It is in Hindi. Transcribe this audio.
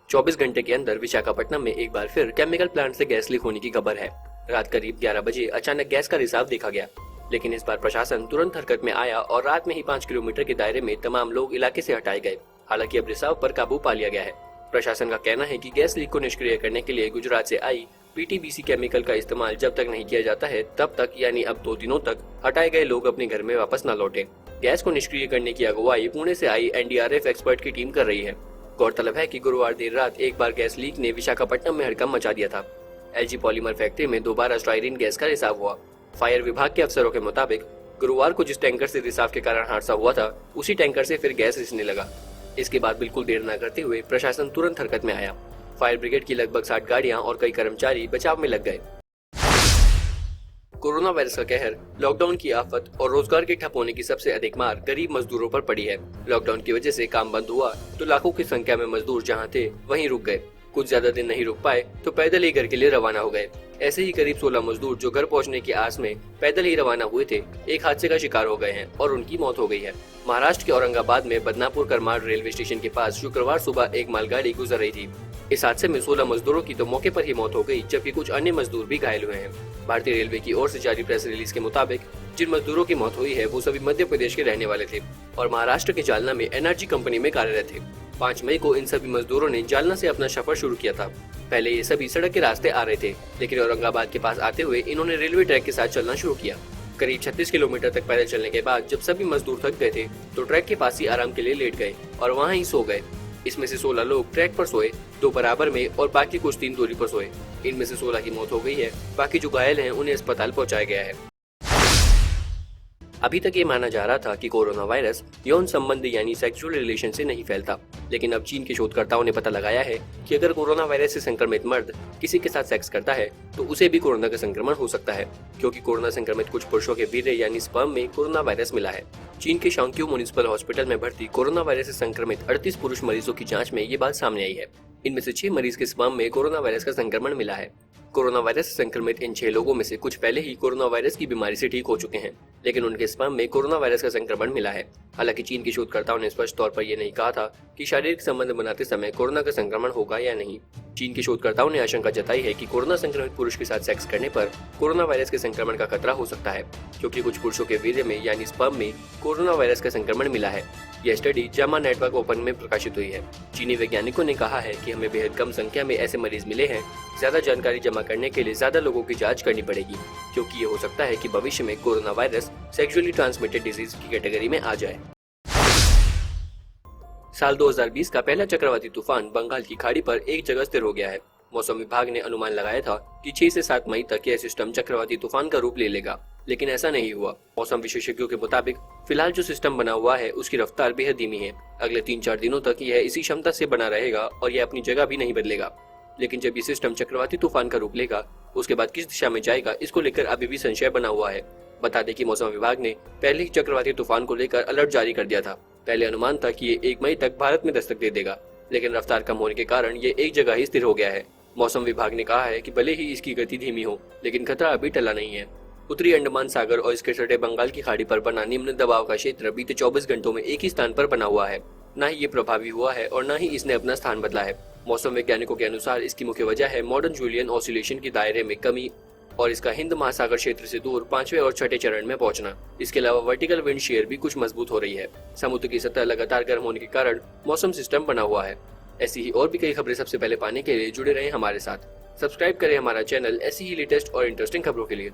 24 घंटे के अंदर विशाखापट्टनम में एक बार फिर केमिकल प्लांट से गैस लीक होने की खबर है। रात करीब 11 बजे अचानक गैस का रिसाव देखा गया, लेकिन इस बार प्रशासन तुरंत हरकत में आया और रात में ही 5 किलोमीटर के दायरे में तमाम लोग इलाके से हटाए गए। हालांकि अब रिसाव पर काबू पा लिया गया है। प्रशासन का कहना है कि गैस लीक को निष्क्रिय करने के लिए गुजरात से आई पीटीबीसी केमिकल का इस्तेमाल जब तक नहीं किया जाता है तब तक, यानी अब 2 दिनों तक, हटाए गए लोग अपने घर में वापस न लौटे। गैस को निष्क्रिय करने की अगुवाई पुणे से आई एनडीआरएफ एक्सपर्ट की टीम कर रही है। गौरतलब है कि गुरुवार देर रात एक बार गैस लीक ने विशाखापट्टनम में हड़कंप मचा दिया था। एलजी पॉलीमर फैक्ट्री में दोबारा स्टाइरिन गैस का रिसाव हुआ। फायर विभाग के अफसरों के मुताबिक गुरुवार को जिस टैंकर से रिसाव के कारण हादसा हुआ था उसी टैंकर से फिर गैस रिसने लगा। इसके बाद बिल्कुल देर न करते हुए प्रशासन तुरंत हरकत में आया। फायर ब्रिगेड की लगभग 60 गाड़ियां और कई कर्मचारी बचाव में लग गए। कोरोना वायरस का कहर, लॉकडाउन की आफत और रोजगार के ठप होने की सबसे अधिक मार गरीब मजदूरों पर पड़ी है। लॉकडाउन की वजह से काम बंद हुआ तो लाखों की संख्या में मजदूर जहां थे वहीं रुक गए। कुछ ज्यादा दिन नहीं रुक पाए तो पैदल ही घर के लिए रवाना हो गए। ऐसे ही करीब 16 मजदूर जो घर पहुंचने की आस में पैदल ही रवाना हुए थे, एक हादसे का शिकार हो गए हैं और उनकी मौत हो गई है। महाराष्ट्र के औरंगाबाद में बदनापुर करमाड रेलवे स्टेशन के पास शुक्रवार सुबह एक मालगाड़ी गुजर रही थी। इस हादसे में 16 मजदूरों की तो मौके पर ही मौत हो गई, जबकि कुछ अन्य मजदूर भी घायल हुए हैं। भारतीय रेलवे की ओर से जारी प्रेस रिलीज के मुताबिक जिन मजदूरों की मौत हुई है वो सभी मध्य प्रदेश के रहने वाले थे और महाराष्ट्र के जालना में एनर्जी कंपनी में कार्यरत थे। 5 मई को इन सभी मजदूरों ने जालना से अपना सफर शुरू किया था। पहले ये सभी सड़क के रास्ते आ रहे थे, लेकिन औरंगाबाद के पास आते हुए इन्होंने रेलवे ट्रैक के साथ चलना शुरू किया। करीब 36 किलोमीटर तक पैदल चलने के बाद जब सभी मजदूर थक गए थे तो ट्रैक के पास ही आराम के लिए लेट गए और वहाँ ही सो गए। इसमें से 16 लोग ट्रैक पर सोए, 2 बराबर में और बाकी कुछ 3 दूरी पर सोए। इनमें से 16 की मौत हो गई है, बाकी जो घायल हैं उन्हें अस्पताल पहुंचाया गया है। अभी तक ये माना जा रहा था कि कोरोना वायरस यौन संबंध यानी सेक्सुअल रिलेशन से नहीं फैलता, लेकिन अब चीन के शोधकर्ताओं ने पता लगाया है कि अगर कोरोना वायरस से संक्रमित मर्द किसी के साथ सेक्स करता है तो उसे भी कोरोना का संक्रमण हो सकता है, क्योंकि कोरोना संक्रमित कुछ पुरुषों के वीर्य यानी स्पर्म में कोरोना वायरस मिला है। चीन के शांक्यू म्युनिसिपल हॉस्पिटल में भर्ती कोरोना वायरस से संक्रमित 38 पुरुष मरीजों की जाँच में ये बात सामने आई है। इनमें से 6 मरीज के स्पर्म में कोरोना वायरस का संक्रमण मिला है। कोरोना वायरस से संक्रमित इन 6 लोगों में से कुछ पहले ही कोरोना वायरस की बीमारी से ठीक हो चुके हैं, लेकिन उनके स्पर्म में कोरोना वायरस का संक्रमण मिला है। हालांकि चीन के शोधकर्ताओं ने स्पष्ट तौर पर यह नहीं कहा था कि शारीरिक संबंध बनाते समय कोरोना का संक्रमण होगा या नहीं। चीन के शोधकर्ताओं ने आशंका जताई है कि कोरोना संक्रमित पुरुष के साथ सेक्स करने पर कोरोना वायरस के संक्रमण का खतरा हो सकता है, क्योंकि कुछ पुरुषों के वीर्य में यानी स्पर्म में कोरोना वायरस का संक्रमण मिला है। यह स्टडी जामा नेटवर्क ओपन में प्रकाशित हुई है। चीनी वैज्ञानिकों ने कहा है कि हमें बेहद कम संख्या में ऐसे मरीज मिले हैं। ज्यादा जानकारी जमा करने के लिए ज्यादा लोगों की जांच करनी पड़ेगी, क्योंकि ये हो सकता है कि भविष्य में corona virus sexually transmitted disease की कैटेगरी में आ जाए। साल 2020 का पहला चक्रवाती तूफान बंगाल की खाड़ी पर एक जगह स्थिर हो गया है। मौसम विभाग ने अनुमान लगाया था कि 6 से 7 मई तक यह सिस्टम चक्रवाती तूफान का रूप ले लेगा, लेकिन ऐसा नहीं हुआ। मौसम विशेषज्ञों के मुताबिक फिलहाल जो सिस्टम बना हुआ है उसकी रफ्तार बेहद धीमी है। अगले 3-4 दिनों तक यह इसी क्षमता से बना रहेगा और यह अपनी जगह भी नहीं बदलेगा। लेकिन जब ये सिस्टम चक्रवाती तूफान का रूप लेगा उसके बाद किस दिशा में जाएगा इसको लेकर अभी भी संशय बना हुआ है। बता दें कि मौसम विभाग ने पहले ही चक्रवाती तूफान को लेकर अलर्ट जारी कर दिया था। पहले अनुमान था कि ये 1 मई तक भारत में दस्तक दे देगा, लेकिन रफ्तार कम होने के कारण ये एक जगह ही स्थिर हो गया है। मौसम विभाग ने कहा है कि भले ही इसकी गति धीमी हो, लेकिन खतरा अभी टला नहीं है। उत्तरी अंडमान सागर और इसके तटे बंगाल की खाड़ी पर बना निम्न दबाव का क्षेत्र बीते 24 घंटों में एक ही स्थान पर बना हुआ है। न ही ये प्रभावी हुआ है और न ही इसने अपना स्थान बदला है। मौसम वैज्ञानिकों के अनुसार इसकी मुख्य वजह है मॉडर्न जूलियन ऑसिलेशन की दायरे में कमी और इसका हिंद महासागर क्षेत्र से दूर 5वें और 6ठे चरण में पहुंचना। इसके अलावा वर्टिकल विंड शेयर भी कुछ मजबूत हो रही है। समुद्र की सतह लगातार गर्म होने के कारण मौसम सिस्टम बना हुआ है। ऐसी ही और भी कई खबरें सबसे पहले पाने के लिए जुड़े रहें हमारे साथ। सब्सक्राइब करें हमारा चैनल ऐसी ही लेटेस्ट और इंटरेस्टिंग खबरों के लिए।